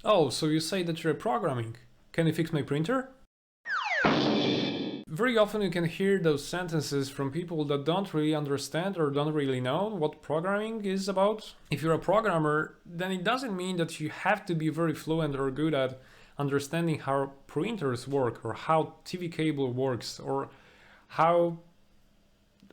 Oh, so you say that you're programming. Can you fix my printer? Very often you can hear those sentences from people that don't really understand or don't really know what programming is about. If you're a programmer, then it doesn't mean that you have to be very fluent or good at understanding how printers work or how TV cable works or how,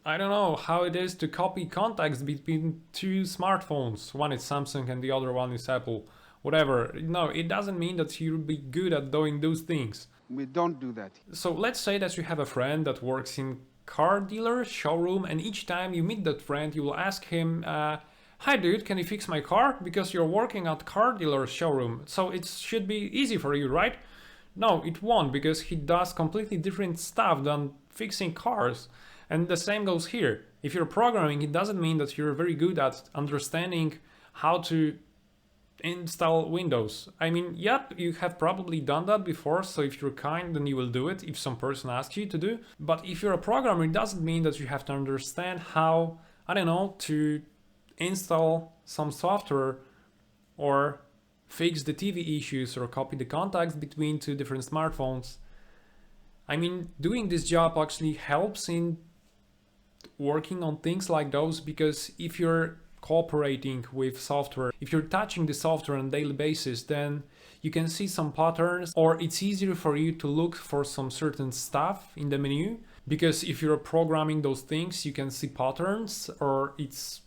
I don't know, how it is to copy contacts between two smartphones. One is Samsung and the other one is Apple. Whatever. No, it doesn't mean that you'll be good at doing those things. We don't do that. So let's say that you have a friend that works in car dealer showroom, and each time you meet that friend, you will ask him, "Hi dude, can you fix my car? Because you're working at car dealer showroom, so it should be easy for you, right?" No, it won't, because he does completely different stuff than fixing cars. And the same goes here. If you're programming, it doesn't mean that you're very good at understanding how to install Windows. I mean, yep, you have probably done that before, so if you're kind, then you will do it if some person asks you to do. But if you're a programmer, it doesn't mean that you have to understand how, I don't know, to install some software or fix the TV issues or copy the contacts between two different smartphones. I mean, doing this job actually helps in working on things like those, because if you're cooperating with software, if you're touching the software on a daily basis, then you can see some patterns, or it's easier for you to look for some certain stuff in the menu, because if you're programming those things, you can see patterns, or it's,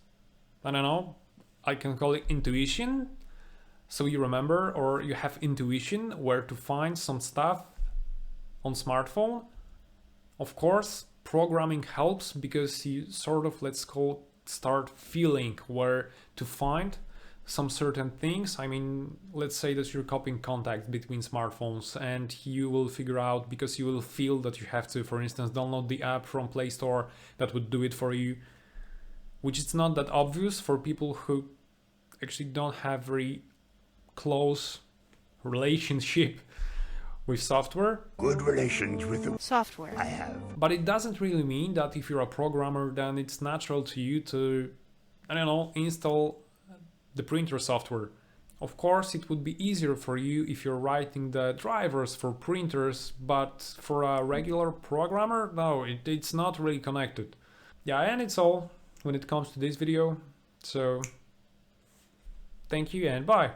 I don't know, I can call it intuition. So you remember, or you have intuition where to find some stuff on smartphone. Of course, programming helps because you sort of, let's call, start feeling where to find some certain things. I mean, let's say that you're copying contacts between smartphones, and you will figure out, because you will feel that you have to, for instance, download the app from Play Store that would do it for you, which is not that obvious for people who actually don't have very close relationship with software. Good relations with the software. I have. But it doesn't really mean that if you're a programmer, then it's natural to you to, I don't know, install the printer software. Of course, it would be easier for you if you're writing the drivers for printers, but for a regular programmer, no, it's not really connected. Yeah, and it's all when it comes to this video. So, thank you and bye.